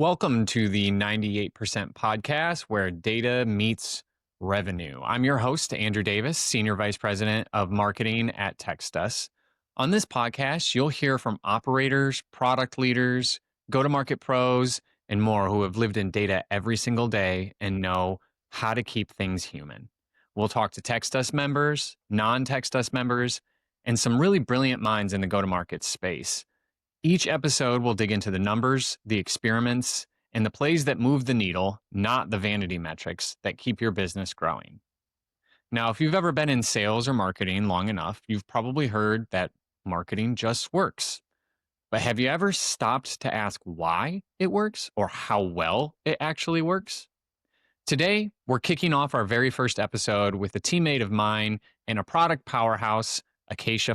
Welcome to the 98% podcast where data meets revenue. I'm your host, Andrew Davis, Senior Vice President of Marketing at TextUs. On this podcast, you'll hear from operators, product leaders, go-to-market pros, and more who have lived in data every single day and know how to keep things human. We'll talk to TextUs members, non-TextUs members, and some really brilliant minds in the go-to-market space. Each episode will dig into the numbers, the experiments, and the plays that move the needle, not the vanity metrics that keep your business growing. Now, if you've ever been in sales or marketing long enough, you've probably heard that marketing just works. But have you ever stopped to ask why it works or how well it actually works? Today, we're kicking off our very first episode with a teammate of mine and a product powerhouse, Acacia,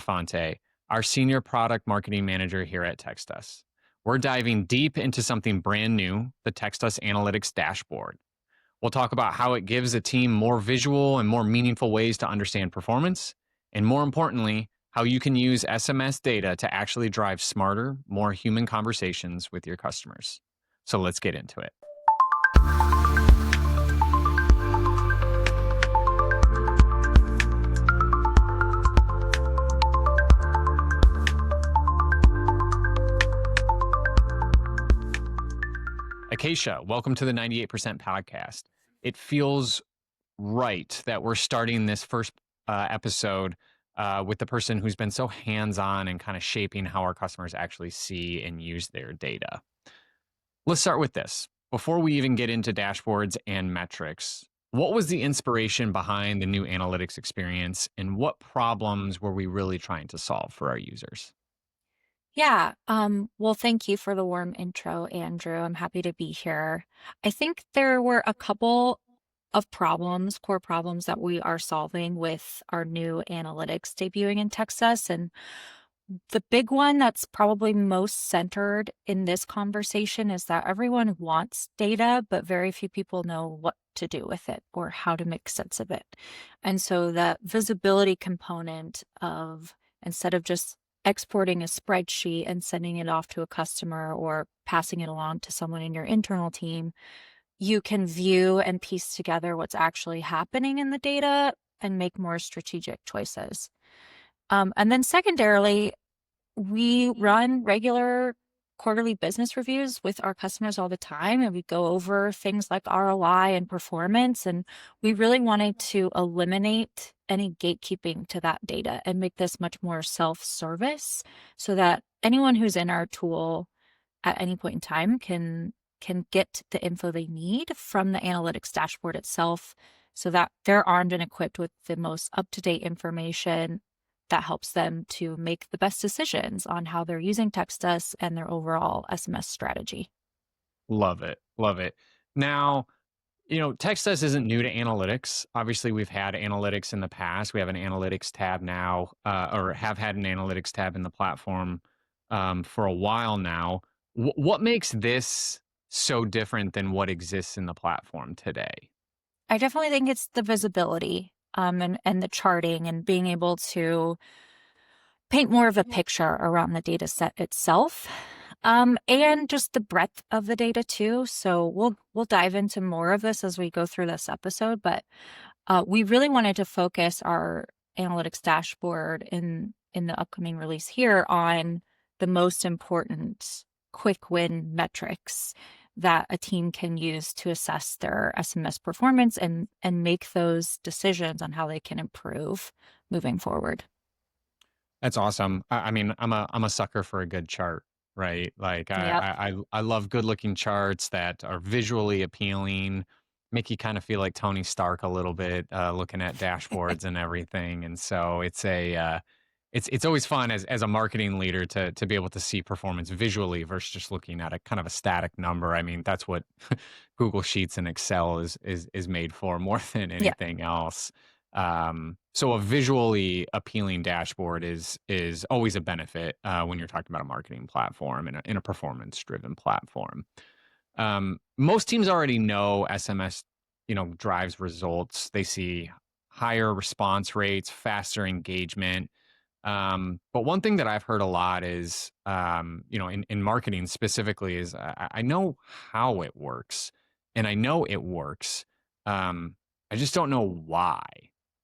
our Senior Product Marketing Manager here at TextUs. We're diving deep into something brand new, the TextUs Analytics dashboard. We'll talk about how it gives a team more visual and more meaningful ways to understand performance, and more importantly, how you can use SMS data to actually drive smarter, more human conversations with your customers. So let's get into it. Acacia, welcome to the 98% podcast. It feels right that we're starting this first episode with the person who's been so hands-on and kind of shaping how our customers actually see and use their data. Let's start with this. Before we even get into dashboards and metrics, what was the inspiration behind the new analytics experience, and what problems were we really trying to solve for our users? Yeah. Well, thank you for the warm intro, Andrew. I'm happy to be here. I think there were a couple of core problems that we are solving with our new analytics debuting in Texas. And the big one that's probably most centered in this conversation is that everyone wants data, but very few people know what to do with it or how to make sense of it. And so that visibility component of instead of just exporting a spreadsheet and sending it off to a customer or passing it along to someone in your internal team, you can view and piece together what's actually happening in the data and make more strategic choices. And then secondarily, we run regular quarterly business reviews with our customers all the time, and we go over things like ROI and performance. And we really wanted to eliminate any gatekeeping to that data and make this much more self-service so that anyone who's in our tool at any point in time can get the info they need from the analytics dashboard itself so that they're armed and equipped with the most up-to-date information that helps them to make the best decisions on how they're using TextUs and their overall SMS strategy. Love it. Love it. Now, TextUs isn't new to analytics. Obviously, we've had analytics in the past. We have an analytics tab now, or have had an analytics tab in the platform for a while now. What makes this so different than what exists in the platform today? I definitely think it's the visibility and the charting and being able to paint more of a picture around the data set itself. And just the breadth of the data too. So we'll dive into more of this as we go through this episode, but we really wanted to focus our analytics dashboard in the upcoming release here on the most important quick win metrics that a team can use to assess their SMS performance and make those decisions on how they can improve moving forward. That's awesome. I mean, I'm a sucker for a good chart, right? Like Yep. I love good looking charts that are visually appealing, make you kind of feel like Tony Stark a little bit, looking at dashboards and everything. And so it's always fun as a marketing leader to be able to see performance visually versus just looking at a kind of a static number. I mean, that's what Google Sheets and Excel is made for more than Yeah. anything else. So a visually appealing dashboard is always a benefit when you're talking about a marketing platform and in a performance driven platform. Most teams already know SMS, drives results. They see higher response rates, faster engagement. But one thing that I've heard a lot is, in marketing specifically, is I know how it works, and I know it works. Um, I just don't know why,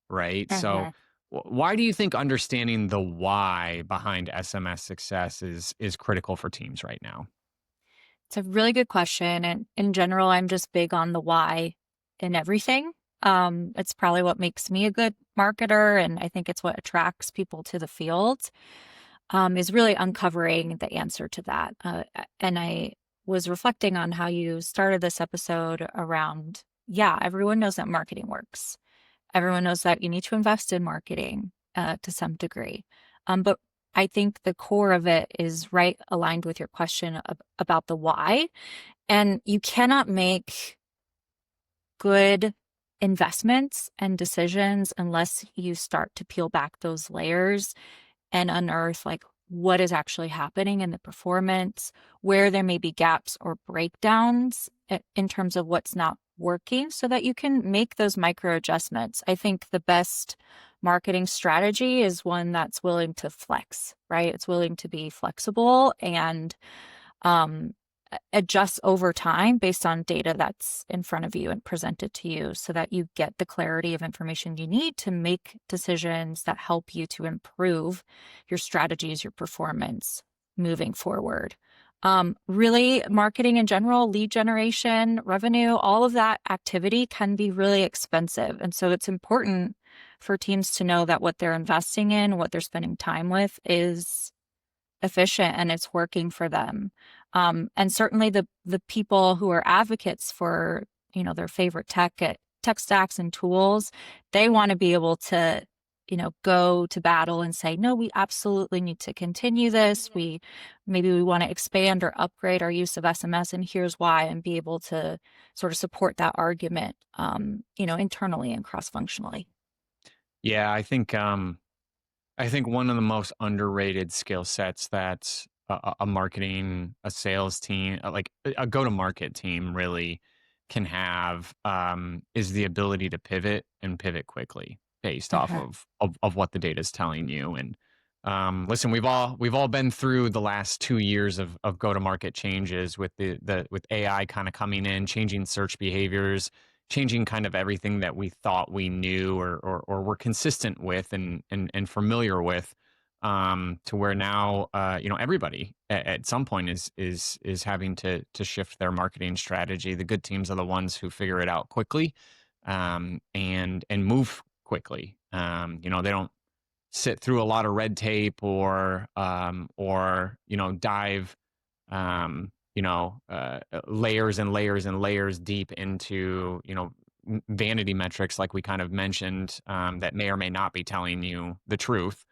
right? So, Mhm. why do you think understanding the why behind SMS success is critical for teams right now? It's a really good question. And in general, I'm just big on the why in everything. It's probably what makes me a good marketer. And I think it's what attracts people to the field, is really uncovering the answer to that. And I was reflecting on how you started this episode around, yeah, everyone knows that marketing works. Everyone knows that you need to invest in marketing to some degree. But I think the core of it is right aligned with your question about the why. And you cannot make good investments and decisions unless you start to peel back those layers and unearth like what is actually happening in the performance, where there may be gaps or breakdowns in terms of what's not working so that you can make those micro adjustments. I think the best marketing strategy is one that's willing to flex, right? It's willing to be flexible and um, adjust over time based on data that's in front of you and presented to you so that you get the clarity of information you need to make decisions that help you to improve your strategies, your performance moving forward. Really, marketing in general, lead generation, revenue, all of that activity can be really expensive. And so it's important for teams to know that what they're investing in, what they're spending time with is efficient and it's working for them. And certainly the people who are advocates for, their favorite tech stacks and tools, they want to be able to, go to battle and say, no, we absolutely need to continue this. Maybe we want to expand or upgrade our use of SMS, and here's why, and be able to sort of support that argument, internally and cross-functionally. Yeah, I think one of the most underrated skill sets that a marketing, a sales team, like a go-to-market team really can have, is the ability to pivot and pivot quickly based off Uh-huh. of what the data is telling you. And listen, we've all been through the last 2 years of go-to-market changes with with AI kind of coming in, changing search behaviors, changing kind of everything that we thought we knew or were consistent with and familiar with, to where now, everybody at some point is having to shift their marketing strategy. The good teams are the ones who figure it out quickly, and move quickly. They don't sit through a lot of red tape or dive, layers and layers and layers deep into, vanity metrics like we kind of mentioned, that may or may not be telling you the truth,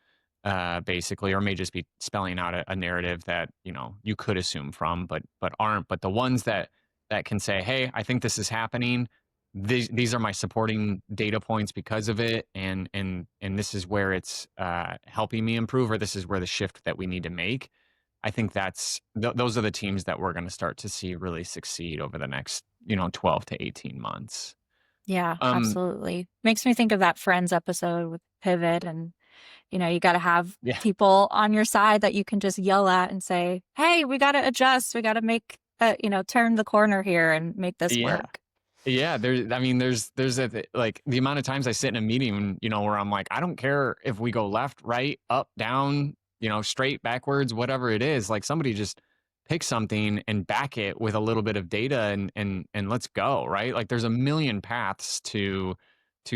basically, or may just be spelling out a narrative that you could assume from, but aren't. But the ones that can say, "Hey, I think this is happening. These are my supporting data points because of it, and this is where it's helping me improve, or this is where the shift that we need to make." I think those are the teams that we're going to start to see really succeed over the next 12 to 18 months. Yeah, Um, absolutely. Makes me think of that Friends episode with Pivot, and you got to have yeah, people on your side that you can just yell at and say, "Hey, we got to adjust. We got to make turn the corner here and make this yeah. work." Yeah, there's like the amount of times I sit in a meeting, where I'm like, I don't care if we go left, right, up, down, straight, backwards, whatever it is. Like somebody just pick something and back it with a little bit of data and let's go, right? Like there's a million paths to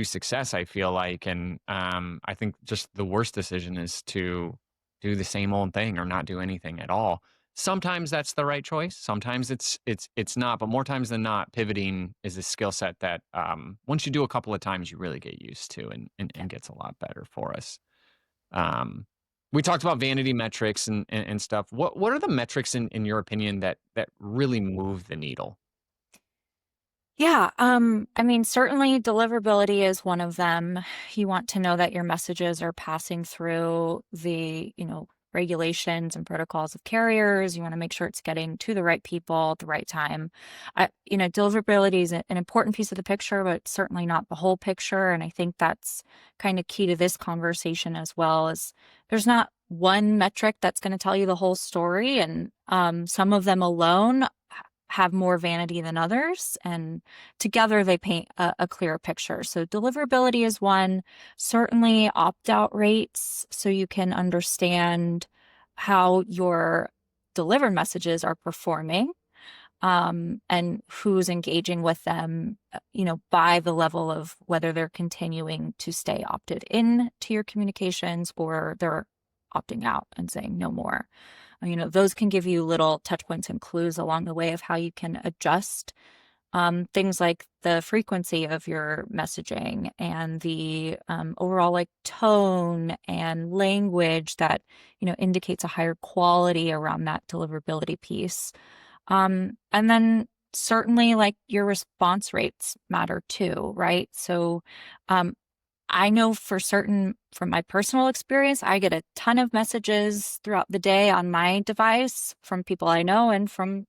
success, I feel like. And I think just the worst decision is to do the same old thing or not do anything at all. Sometimes that's the right choice. Sometimes it's not, but more times than not, pivoting is a skill set that, once you do a couple of times, you really get used to and gets a lot better for us. Um, we talked about vanity metrics and stuff. What are the metrics in your opinion that really move the needle? Yeah, I mean, certainly deliverability is one of them. You want to know that your messages are passing through the, regulations and protocols of carriers. You want to make sure it's getting to the right people at the right time. Deliverability is an important piece of the picture, but certainly not the whole picture. And I think that's kind of key to this conversation as well, is there's not one metric that's going to tell you the whole story. And some of them alone have more vanity than others, and together they paint a clearer picture. So deliverability is one, certainly opt-out rates, so you can understand how your delivered messages are performing, and who's engaging with them, by the level of whether they're continuing to stay opted in to your communications or they're opting out and saying no more. Those can give you little touch points and clues along the way of how you can adjust things like the frequency of your messaging and the overall tone and language that, indicates a higher quality around that deliverability piece. And then certainly your response rates matter too, right? So I know for certain from my personal experience, I get a ton of messages throughout the day on my device from people I know and from,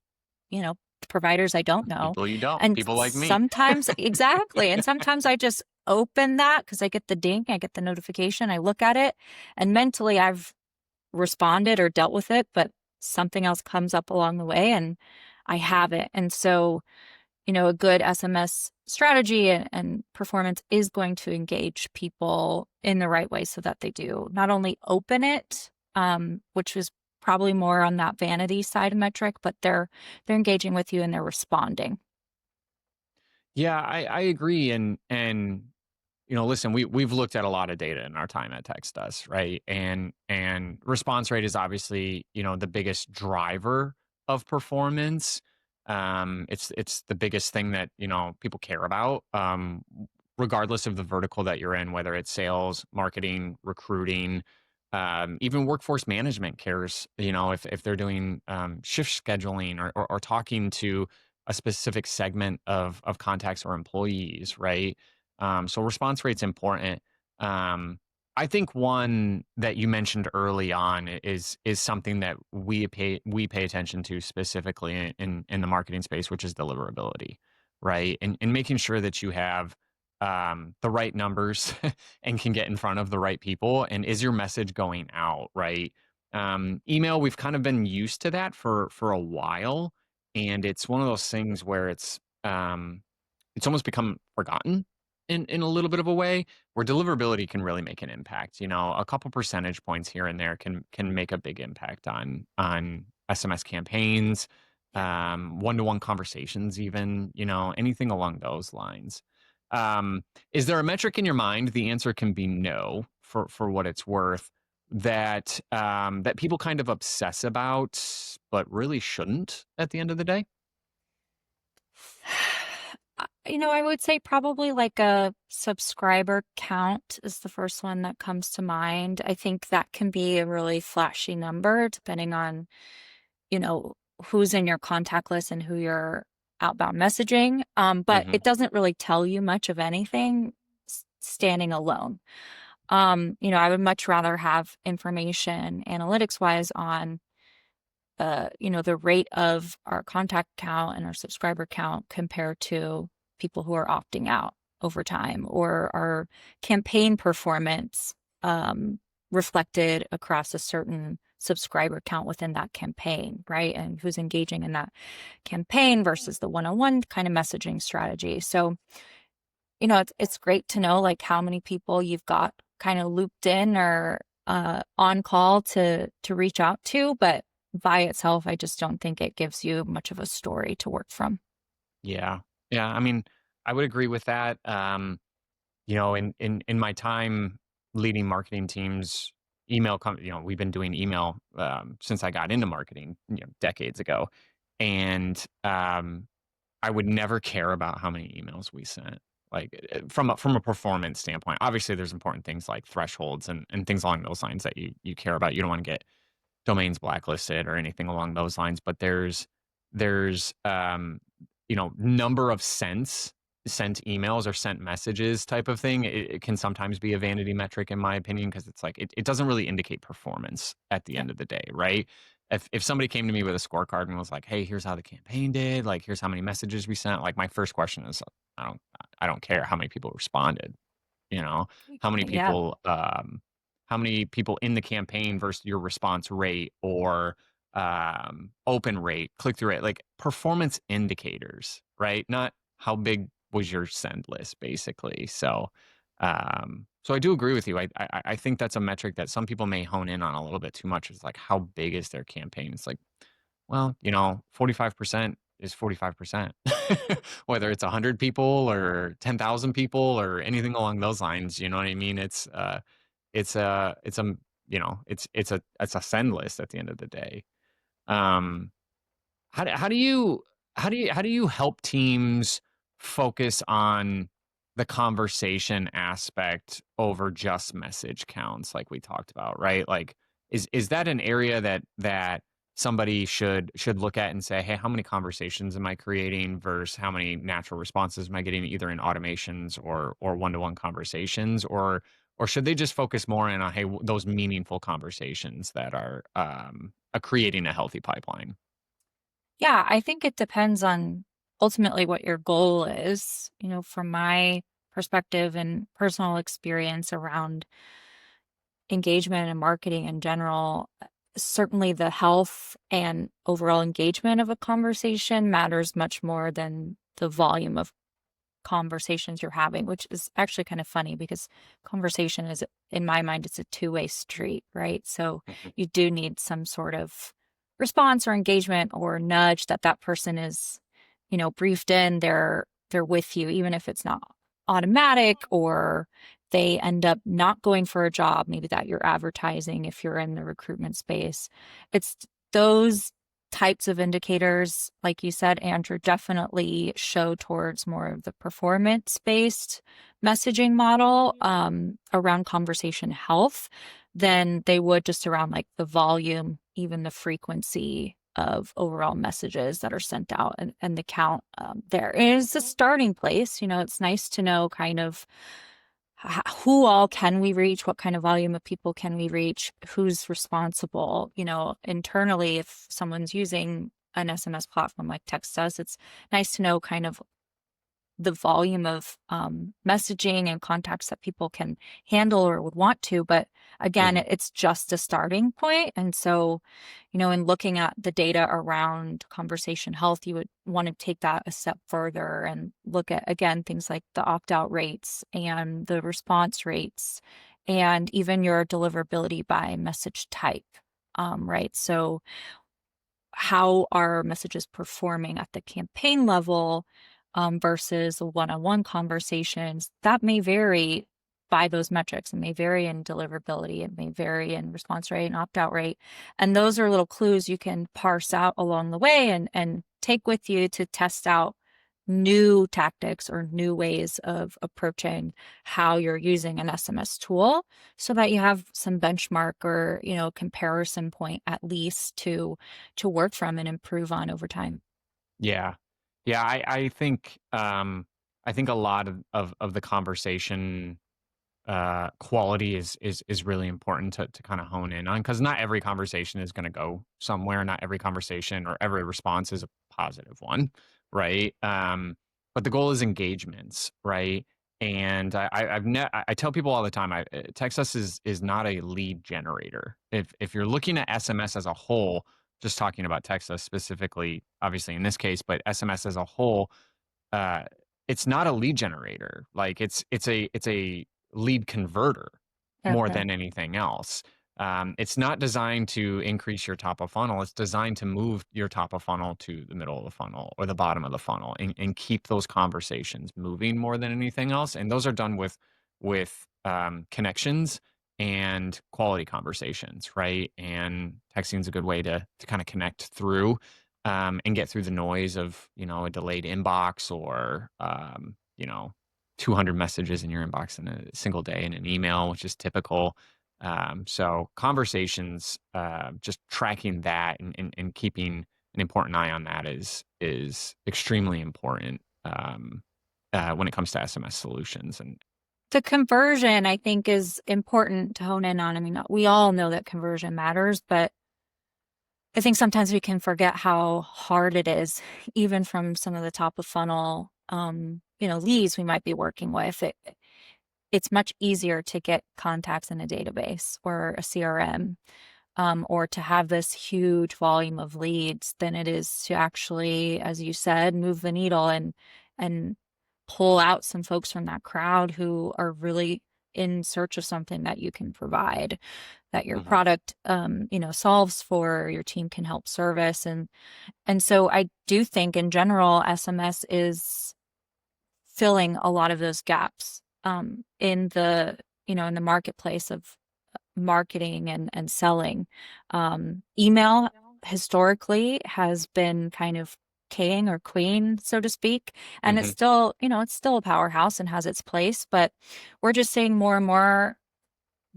providers I don't know. People you don't, And people like me. sometimes, exactly. And sometimes I just open that because I get the ding, I get the notification, I look at it, and mentally I've responded or dealt with it, but something else comes up along the way and I have it. And so, a good SMS strategy and performance is going to engage people in the right way so that they do not only open it, which is probably more on that vanity side of metric, but they're engaging with you and they're responding. Yeah, I agree. And listen, we've looked at a lot of data in our time at TextUs, right? And response rate is obviously, the biggest driver of performance. It's the biggest thing that, people care about, regardless of the vertical that you're in, whether it's sales, marketing, recruiting, even workforce management cares, if they're doing shift scheduling or talking to a specific segment of contacts or employees, right? So response rate's important. I think one that you mentioned early on is something that we pay attention to specifically in the marketing space, which is deliverability, right? And making sure that you have the right numbers and can get in front of the right people. And is your message going out, right? Email, we've kind of been used to that for a while, and it's one of those things where it's almost become forgotten in a little bit of a way, where deliverability can really make an impact. A couple percentage points here and there can make a big impact on SMS campaigns, one-to-one conversations, even, anything along those lines. Is there a metric in your mind? The answer can be no, for what it's worth, that that people kind of obsess about, but really shouldn't at the end of the day. I would say probably a subscriber count is the first one that comes to mind. I think that can be a really flashy number depending on, who's in your contact list and who you're outbound messaging. But Mhm. it doesn't really tell you much of anything standing alone. I would much rather have information analytics wise on the rate of our contact count and our subscriber count compared to people who are opting out over time, or our campaign performance reflected across a certain subscriber count within that campaign, right? And who's engaging in that campaign versus the one-on-one kind of messaging strategy. So, it's great to know how many people you've got kind of looped in or on call to reach out to, but by itself, I just don't think it gives you much of a story to work from. Yeah. Yeah, I mean, I would agree with that. In my time leading marketing teams, we've been doing email since I got into marketing, decades ago. And I would never care about how many emails we sent. From a performance standpoint, obviously there's important things like thresholds and things along those lines that you care about. You don't want to get domains blacklisted or anything along those lines, but there's number of cents sent emails or sent messages type of thing, it can sometimes be a vanity metric in my opinion, because it's like it doesn't really indicate performance at the Yep. end of the day, right? If somebody came to me with a scorecard and was like, "Hey, here's how the campaign did. Like, here's how many messages we sent." Like, my first question is, I don't I don't care how many people responded. You know, how many Yeah. people how many people in the campaign versus your response rate or open rate, click through rate, like performance indicators, right? Not how big was your send list, basically. So I do agree with you. I think that's a metric that some people may hone in on a little bit too much. Is like, how big is their campaign? It's like, well, 45% is 45%. Whether it's 100 people or 10,000 people or anything along those lines, you know what I mean? It's a, it's a send list at the end of the day. Um, how do you help teams focus on the conversation aspect over just message counts, like we talked about, right? Like, is that an area that somebody should look at and say, hey, how many conversations am I creating versus how many natural responses am I getting, either in automations or one-to-one conversations, or should they just focus more in on, hey, those meaningful conversations that are creating a healthy pipeline? Yeah, I think it depends on ultimately what your goal is. From my perspective and personal experience around engagement and marketing in general, certainly the health and overall engagement of a conversation matters much more than the volume of conversations you're having, which is actually kind of funny because conversation is, in my mind, it's a two-way street, right? So Mhm. you do need some sort of response or engagement or nudge that that person is, briefed in. They're with you, even if it's not automatic, or they end up not going for a job, maybe that you're advertising if you're in the recruitment space. It's those types of indicators, like you said, Andrew, definitely show towards more of the performance-based messaging model around conversation health than they would just around like the volume, even the frequency of overall messages that are sent out, and the count. There is a starting place. It's nice to know kind of who all can we reach, what kind of volume of people can we reach, who's responsible. Internally, if someone's using an SMS platform like TextUs, it's nice to know kind of the volume of messaging and contacts that people can handle or would want to. But again, Mhm. it's just a starting point. And so, in looking at the data around conversation health, you would want to take that a step further and look at, again, things like the opt-out rates and the response rates and even your deliverability by message type. Right. So how are messages performing at the campaign level versus one-on-one conversations? That may vary by those metrics. It may vary in deliverability. It may vary in response rate and opt-out rate. And those are little clues you can parse out along the way and take with you to test out new tactics or new ways of approaching how you're using an SMS tool, so that you have some benchmark or, comparison point at least to work from and improve on over time. Yeah. Yeah, I think a lot of the conversation quality is really important to kind of hone in on, because not every conversation is going to go somewhere. Not every conversation or every response is a positive one, right? But the goal is engagements, right? And I tell people all the time, Texas is not a lead generator. If you're looking at SMS as a whole, just talking about Texas specifically, obviously in this case, but SMS as a whole, uh, it's not a lead generator. Like, it's a lead converter more Okay. than anything else. It's not designed to increase your top of funnel. It's designed to move your top of funnel to the middle of the funnel or the bottom of the funnel, and keep those conversations moving more than anything else. And those are done with connections and quality conversations, right? And texting is a good way to kind of connect through and get through the noise of, a delayed inbox or, 200 messages in your inbox in a single day in an email, which is typical. So conversations, just tracking that and keeping an important eye on that is extremely important. when it comes to SMS solutions. And The conversion, I think, is important to hone in on. I mean, we all know that conversion matters, but I think sometimes we can forget how hard it is, even from some of the top of funnel, leads we might be working with. It's much easier to get contacts in a database or a CRM, or to have this huge volume of leads than it is to actually, as you said, move the needle and pull out some folks from that crowd who are really in search of something that you can provide, that your Mhm. product, solves for, your team can help service. And so I do think in general, SMS is filling a lot of those gaps, in the marketplace of marketing and selling. Email historically has been kind of king or queen, so to speak. And it's Mhm. still, it's still a powerhouse and has its place, but we're just seeing more and more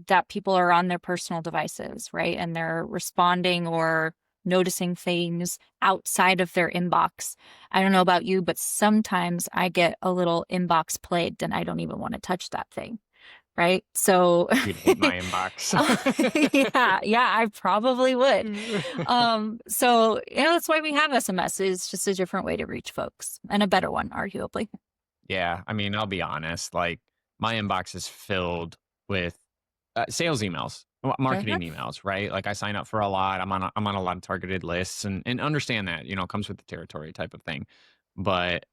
that people are on their personal devices, right? And they're responding or noticing things outside of their inbox. I don't know about you, but sometimes I get a little inbox plagued and I don't even want to touch that thing, right? So You'd hate my inbox. yeah, I probably would. So that's why we have SMS. It's just a different way to reach folks and a better one, arguably. Yeah, I mean, I'll be honest, like, my inbox is filled with, sales emails, marketing Mhm. emails, right? Like, I sign up for a lot, I'm on a lot of targeted lists, and understand that, it comes with the territory type of thing. But,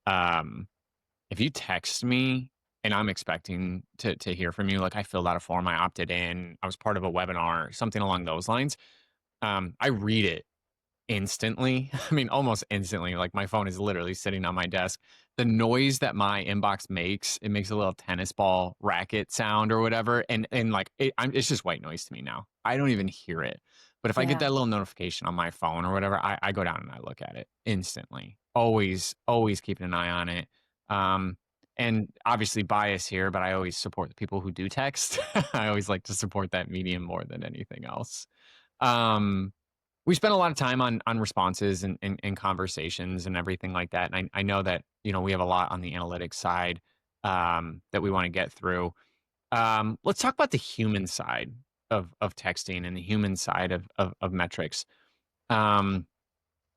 if you text me and I'm expecting to hear from you, like, I filled out a form, I opted in, I was part of a webinar, something along those lines, I read it instantly. I mean, almost instantly. Like my phone is literally sitting on my desk. The noise that my inbox makes, it makes a little tennis ball racket sound or whatever, and like it's just white noise to me now. I don't even hear it. But if I get Yeah. that little notification on my phone or whatever, I go down and I look at it instantly. Always keeping an eye on it. Um, and obviously bias here, but I always support the people who do text. I always like to support that medium more than anything else. Um, we spend a lot of time on responses and conversations and everything like that. And I know that, we have a lot on the analytics side that we want to get through. Let's talk about the human side of texting and the human side of metrics. Um,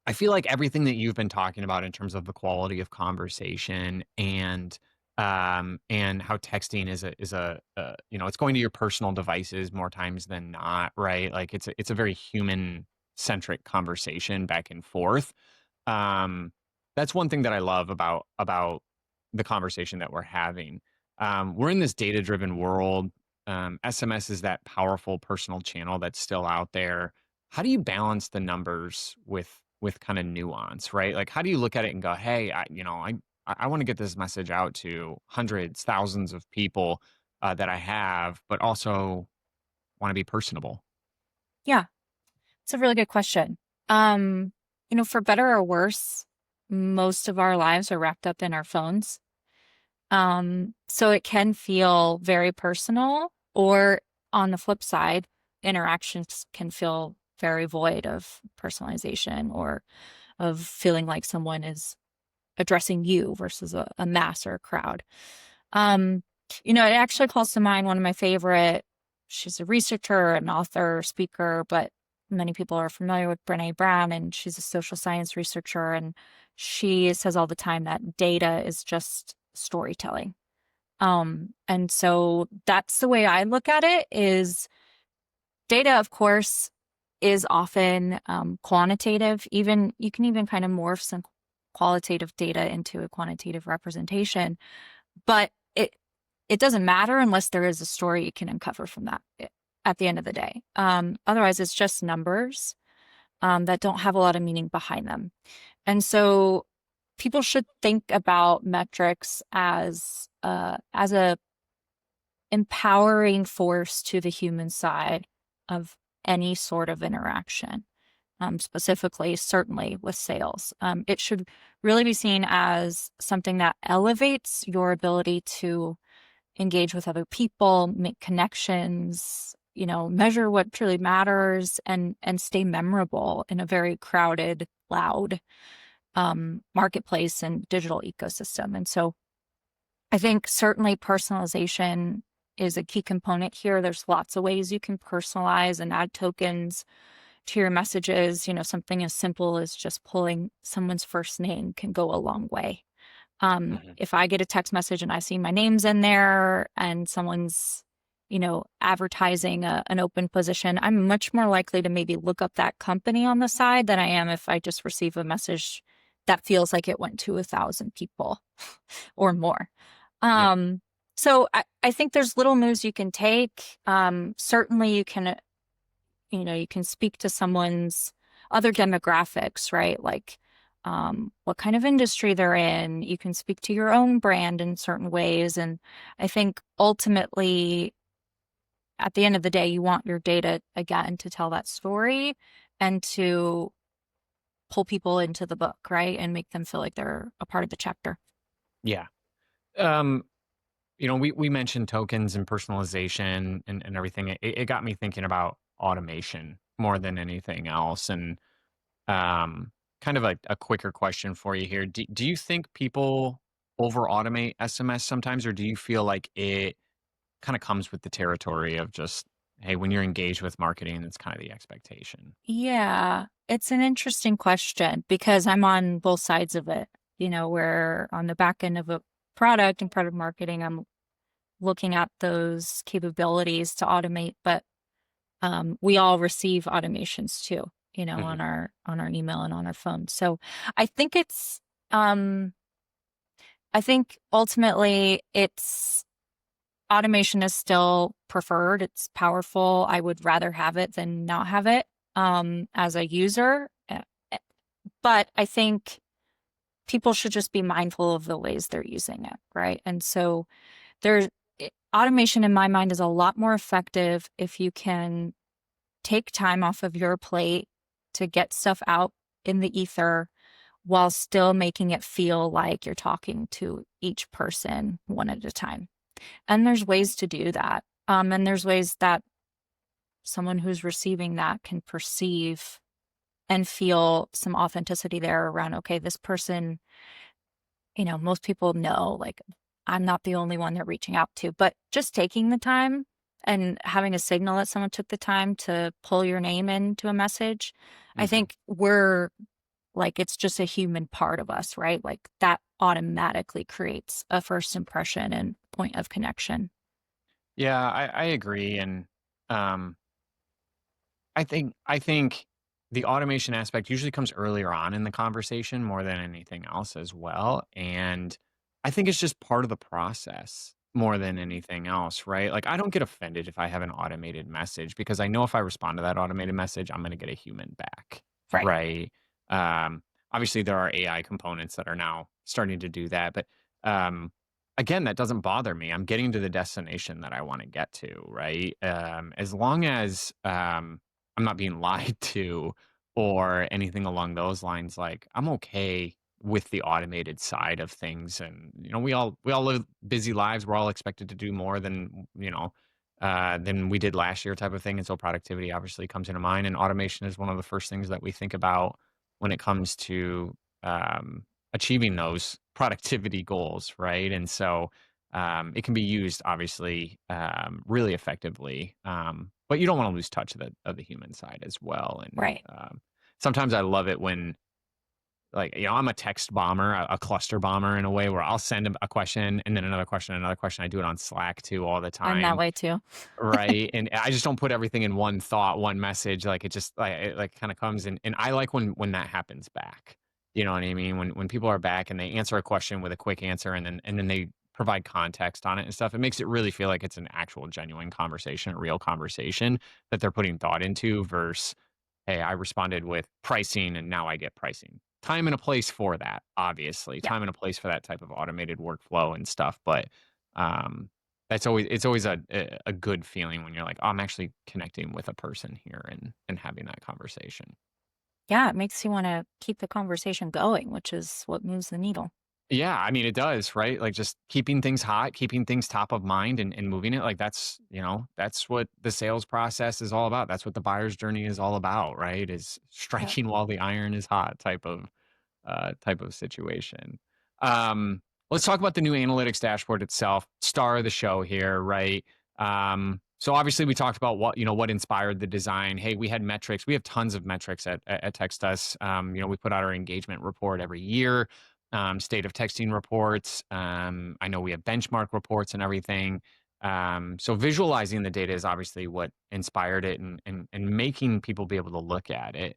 I feel like everything that you've been talking about in terms of the quality of conversation and how texting is it's going to your personal devices more times than not, right? Like it's a very human centric conversation back and forth. Um, that's one thing that I love about the conversation that we're having. We're in this data driven world. SMS is that powerful personal channel that's still out there. How do you balance the numbers with kind of nuance, right? Like, how do you look at it and go, hey, I want to get this message out to hundreds, thousands of people that I have, but also want to be personable. Yeah. It's a really good question. Um, for better or worse, most of our lives are wrapped up in our phones. So it can feel very personal, or on the flip side, interactions can feel very void of personalization or of feeling like someone is addressing you versus a mass or a crowd. Um, it actually calls to mind one of my favorite. She's a researcher, an author, speaker, but many people are familiar with Brene Brown, and she's a social science researcher. And she says all the time that data is just storytelling. And so that's the way I look at it is data, of course, is often quantitative. Even you can even kind of morph some qualitative data into a quantitative representation, but it doesn't matter unless there is a story you can uncover from that at the end of the day. Otherwise, it's just numbers that don't have a lot of meaning behind them. And so people should think about metrics as a empowering force to the human side of any sort of interaction. Specifically, certainly with sales. It should really be seen as something that elevates your ability to engage with other people, make connections, measure what truly matters, and stay memorable in a very crowded, loud marketplace and digital ecosystem. And so I think certainly personalization is a key component here. There's lots of ways you can personalize and add tokens to your messages. Something as simple as just pulling someone's first name can go a long way. Mhm. If I get a text message and I see my name's in there and someone's, advertising an open position, I'm much more likely to maybe look up that company on the side than I am if I just receive a message that feels like it went to 1,000 people or more. Yeah. So I think there's little moves you can take. Certainly you can speak to someone's other demographics, right? Like what kind of industry they're in. You can speak to your own brand in certain ways. And I think ultimately, at the end of the day, you want your data again to tell that story and to pull people into the book, right? And make them feel like they're a part of the chapter. Yeah. Um, we mentioned tokens and personalization and everything. It got me thinking about automation more than anything else. And kind of a quicker question for you here. Do you think people over automate SMS sometimes, or do you feel like it kind of comes with the territory of just, hey, when you're engaged with marketing, it's kind of the expectation? Yeah, it's an interesting question because I'm on both sides of it. Where on the back end of a product and product marketing, I'm looking at those capabilities to automate, but we all receive automations too, Hmm. on our email and on our phone. So I think um, I think ultimately it's automation is still preferred. It's powerful. I would rather have it than not have it as a user. Eh, But I think people should just be mindful of the ways they're using it, right? And so there's automation in my mind is a lot more effective if you can take time off of your plate to get stuff out in the ether while still making it feel like you're talking to each person one at a time. And there's ways to do that. And there's ways that someone who's receiving that can perceive and feel some authenticity there around, okay, this person, most people know, like, I'm not the only one they're reaching out to, but just taking the time and having a signal that someone took the time to pull your name into a message, I Hmm. think we're like, it's just a human part of us, right? Like that automatically creates a first impression and point of connection. Yeah, I agree. And um, I think the automation aspect usually comes earlier on in the conversation more than anything else as well. And I think it's just part of the process more than anything else, right? Like I don't get offended if I have an automated message because I know if I respond to that automated message, I'm going to get a human back, Right. right? Um, Obviously there are AI components that are now starting to do that, but um, again, that doesn't bother me. I'm getting to the destination that I want to get to, right? As long as I'm not being lied to or anything along those lines. Like I'm okay with the automated side of things. And we all live busy lives. We're all expected to do more than we did last year type of thing. And so productivity obviously comes into mind. And automation is one of the first things that we think about when it comes to um, achieving those productivity goals, right? And so it can be used obviously really effectively, but you don't want to lose touch of the human side as well. And Right. sometimes I love it when, like, I'm a text bomber, a cluster bomber in a way where I'll send a question and then another question, another question. I do it on Slack too all the I'm that time. way too. Right, and I just don't put everything in one thought, one message, like, it just, like, it, like, kinda comes in, and I like when that happens back, you know what I mean? When people are back and they answer a question with a quick answer and then they provide context on it and stuff, it makes it really feel like it's an actual genuine conversation, a real conversation that they're putting thought into versus, "Hey, I responded with pricing and now I get pricing." Time and a place for that, obviously, Yeah. time and a place for that type of automated workflow and stuff, but, um it's always a good feeling when you're like, "Oh, I'm actually connecting with a person here and having that conversation." Yeah. It makes you want to keep the conversation going, which is what moves the needle. Yeah, I mean, it does, right? Like, just keeping things hot, keeping things top of mind and moving it, like, that's what the sales process is all about. That's what the buyer's journey is all about, right? Is Yep. striking while the iron is hot type of situation. Um Let's talk about the new analytics dashboard itself. Star of the show here, right? So obviously we talked about what inspired the design. Hey, we had metrics. We have tons of metrics at TextUs. We put out our engagement report every year, state of texting reports. I know we have benchmark reports and everything. So visualizing the data is obviously what inspired it, and making people be able to look at it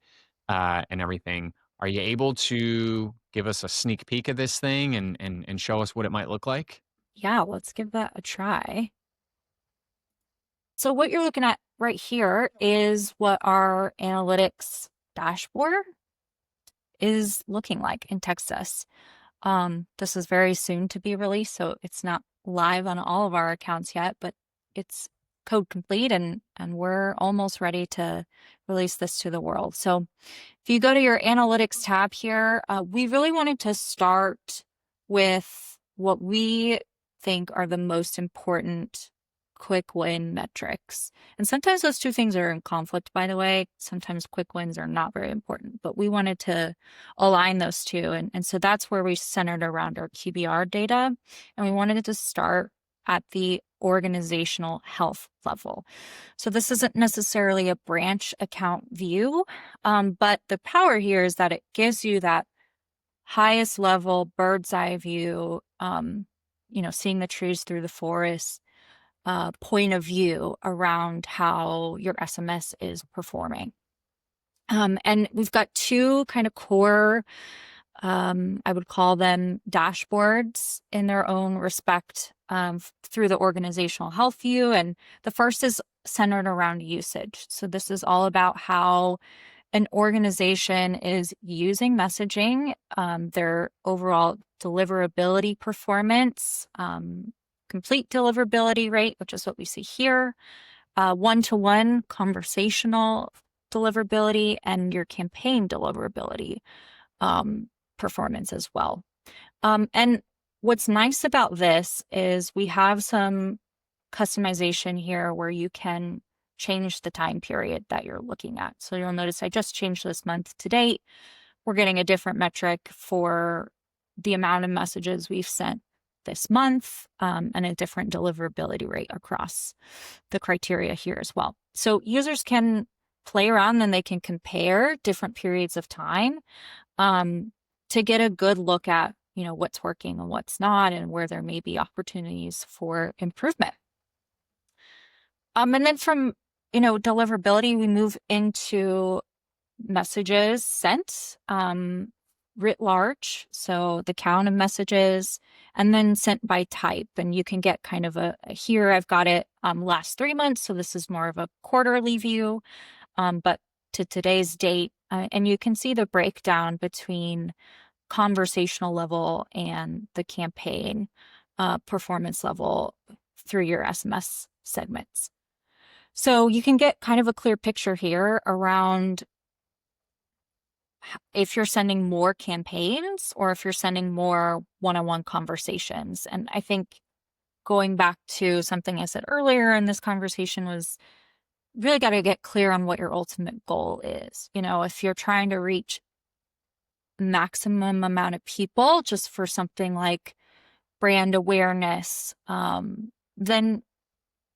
and everything. Are you able to give us a sneak peek of this thing and show us what it might look like? Yeah, let's give that a try. So what you're looking at right here is what our analytics dashboard is looking like in TextUs. This is very soon to be released, so it's not live on all of our accounts yet, but it's code complete and we're almost ready to release this to the world. So if you go to your analytics tab here, we really wanted to start with what we think are the most important quick win metrics. And sometimes those two things are in conflict, by the way. Sometimes quick wins are not very important, but we wanted to align those two. And so that's where we centered around our QBR data. And we wanted to start at the organizational health level. So this isn't necessarily a branch account view, but the power here is that it gives you that highest level bird's eye view, seeing the trees through the forest, point of view around how your SMS is performing. And we've got two kind of core, I would call them dashboards in their own respect, through the organizational health view. And the first is centered around usage. So this is all about how an organization is using messaging, their overall deliverability performance, complete deliverability rate, which is what we see here, one-to-one conversational deliverability, and your campaign deliverability performance as well. And what's nice about this is we have some customization here where you can change the time period that you're looking at. So you'll notice I just changed this month to date. We're getting a different metric for the amount of messages we've sent this month, and a different deliverability rate across the criteria here as well. So users can play around and they can compare different periods of time to get a good look at what's working and what's not, and where there may be opportunities for improvement. And then from deliverability, we move into messages sent, writ large, so the count of messages, and then sent by type. And you can get kind of here I've got it last 3 months, so this is more of a quarterly view, but to today's date, and you can see the breakdown between conversational level and the campaign performance level through your SMS segments. So you can get kind of a clear picture here around if you're sending more campaigns or if you're sending more one-on-one conversations. And I think going back to something I said earlier in this conversation was really got to get clear on what your ultimate goal is. If you're trying to reach maximum amount of people just for something like brand awareness, then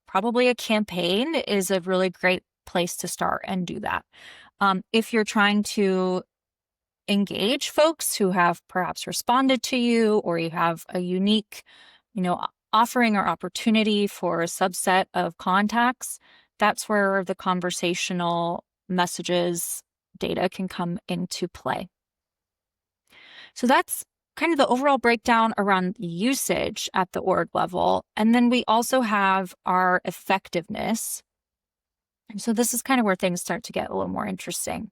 probably a campaign is a really great place to start and do that. If you're trying to engage folks who have perhaps responded to you, or you have a unique, offering or opportunity for a subset of contacts, that's where the conversational messages data can come into play. So that's kind of the overall breakdown around usage at the org level. And then we also have our effectiveness. And so this is kind of where things start to get a little more interesting,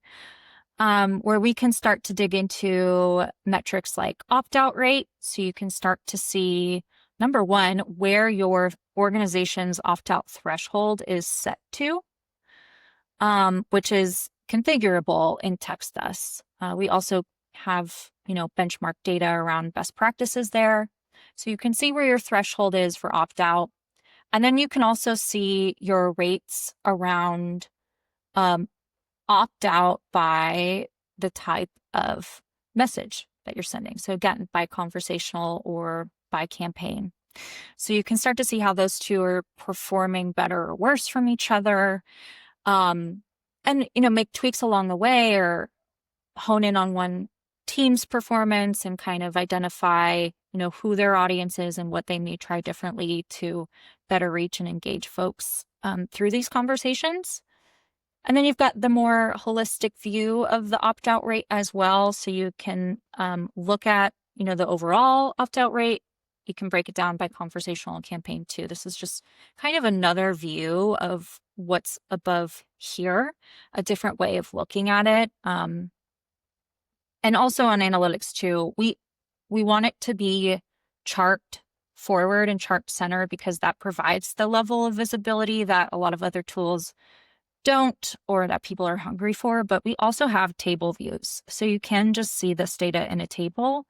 where we can start to dig into metrics like opt-out rate. So you can start to see, number one, where your organization's opt-out threshold is set to, which is configurable in TextUs. We also have, benchmark data around best practices there. So you can see where your threshold is for opt-out. And then you can also see your rates around opt-out by the type of message that you're sending. So again, by conversational or by campaign. So you can start to see how those two are performing better or worse from each other. And make tweaks along the way or hone in on one team's performance and kind of identify, who their audience is and what they may try differently to better reach and engage folks through these conversations. And then you've got the more holistic view of the opt-out rate as well. So you can look at, the overall opt-out rate. You can break it down by conversational and campaign too. This is just kind of another view of what's above here, a different way of looking at it. And also on analytics too, we want it to be chart forward and chart centered because that provides the level of visibility that a lot of other tools don't or that people are hungry for. But we also have table views. So you can just see this data in a table,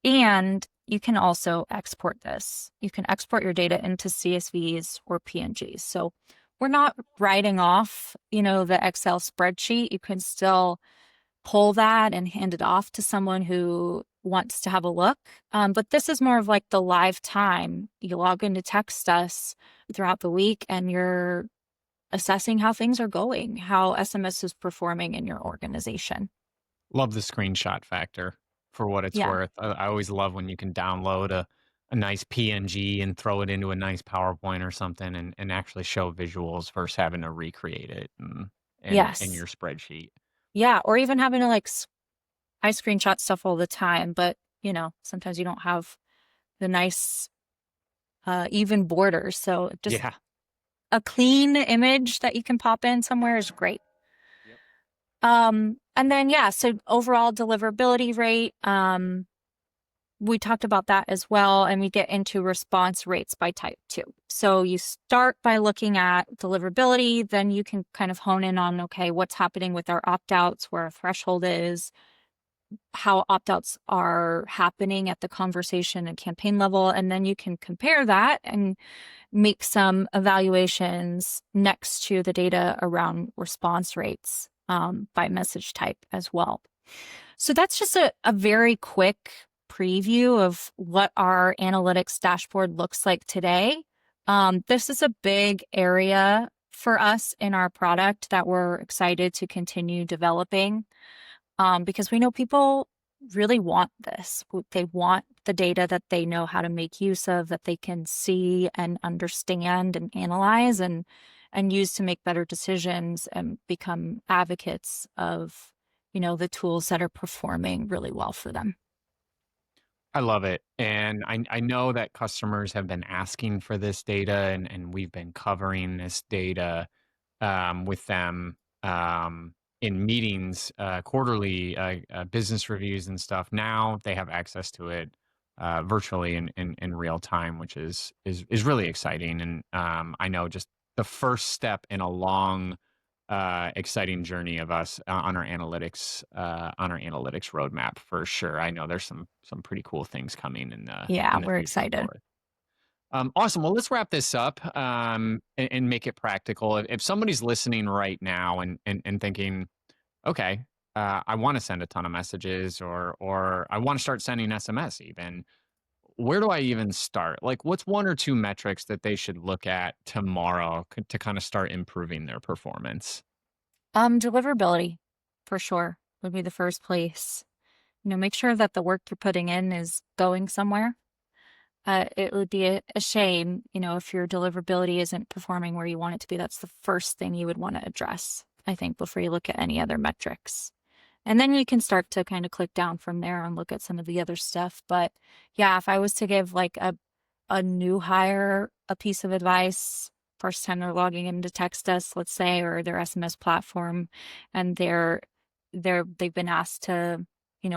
and you can also export this. You can export your data into CSVs or PNGs. So we're not writing off, the Excel spreadsheet. You can still pull that and hand it off to someone who wants to have a look. But this is more of like the live time. You log into TextUs throughout the week and you're assessing how things are going, how SMS is performing in your organization. Love the screenshot factor for what it's Yeah. worth. I always love when you can download a nice PNG and throw it into a nice PowerPoint or something and actually show visuals versus having to recreate it in Yes. your spreadsheet. Yeah. Or even having to I screenshot stuff all the time, but sometimes you don't have the nice even borders. So just Yeah. a clean image that you can pop in somewhere is great. Yep. And then, so overall deliverability rate, we talked about that as well. And we get into response rates by type too. So you start by looking at deliverability, then you can kind of hone in on, okay, what's happening with our opt-outs, where our threshold is, how opt-outs are happening at the conversation and campaign level. And then you can compare that and make some evaluations next to the data around response rates by message type as well. So that's just a very quick preview of what our analytics dashboard looks like today. This is a big area for us in our product that we're excited to continue developing because we know people really want this. They want the data that they know how to make use of, that they can see and understand and analyze and use to make better decisions and become advocates of, the tools that are performing really well for them. I love it. And I know that customers have been asking for this data and we've been covering this data with them in meetings, quarterly business reviews and stuff. Now they have access to it virtually in real time, which is really exciting. And I know just the first step in a long, exciting journey of us on our analytics roadmap for sure. I know there's some pretty cool things coming in the We're future excited. for it. Awesome. Well, let's wrap this up and make it practical. If somebody's listening right now and thinking, okay, I want to send a ton of messages or I want to start sending SMS even, where do I even start? Like, what's one or two metrics that they should look at tomorrow to kind of start improving their performance? Deliverability, for sure, would be the first place. Make sure that the work you're putting in is going somewhere. It would be a shame, if your deliverability isn't performing where you want it to be. That's the first thing you would want to address, I think, before you look at any other metrics. And then you can start to kind of click down from there and look at some of the other stuff. But yeah, if I was to give like a new hire a piece of advice, first time they're logging into TextUs, let's say, or their SMS platform, and they've been asked to,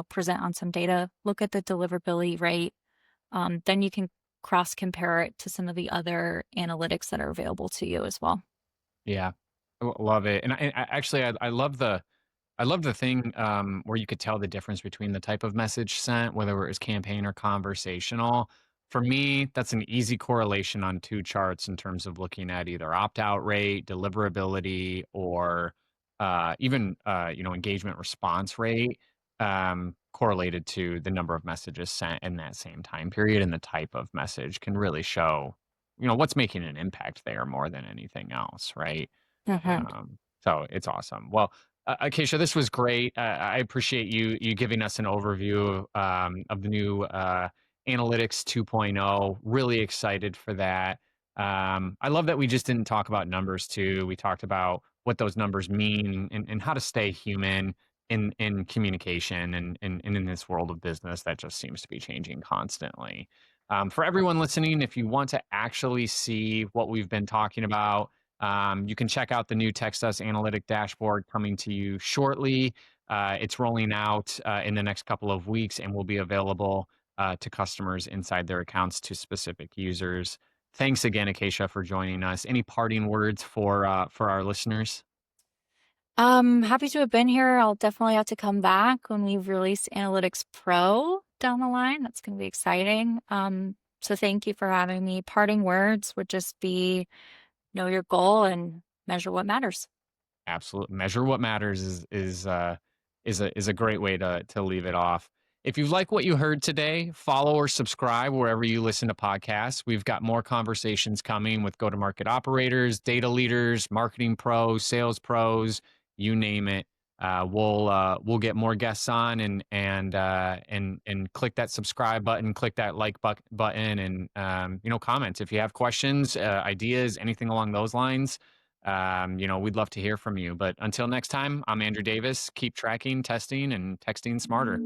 present on some data, look at the deliverability rate. Then you can cross compare it to some of the other analytics that are available to you as well. Yeah, love it. And I love the thing where you could tell the difference between the type of message sent, whether it was campaign or conversational. For me, that's an easy correlation on two charts in terms of looking at either opt-out rate, deliverability, or even engagement response rate. correlated to the number of messages sent in that same time period, and the type of message can really show, what's making an impact there more than anything else, right? Mhm. So it's awesome. Well, Acacia, this was great. I appreciate you giving us an overview of the new Analytics 2.0. Really excited for that. I love that we just didn't talk about numbers too. We talked about what those numbers mean and how to stay human in communication and in this world of business that just seems to be changing constantly. For everyone listening, if you want to actually see what we've been talking about, you can check out the new TextUs Analytic dashboard coming to you shortly. It's rolling out in the next couple of weeks and will be available to customers inside their accounts to specific users. Thanks again, Acacia, for joining us. Any parting words for our listeners? Happy to have been here. I'll definitely have to come back when we've released Analytics Pro down the line. That's going to be exciting. So thank you for having me. Parting words would just be know your goal and measure what matters. Absolutely. Measure what matters is a great way to leave it off. If you like what you heard today, follow or subscribe wherever you listen to podcasts. We've got more conversations coming with go-to-market operators, data leaders, marketing pros, sales pros, you name it. We'll get more guests on and click that subscribe button, click that button, and comment if you have questions, ideas, anything along those lines. We'd love to hear from you. But until next time, I'm Andrew Davis. Keep tracking, testing, and texting smarter.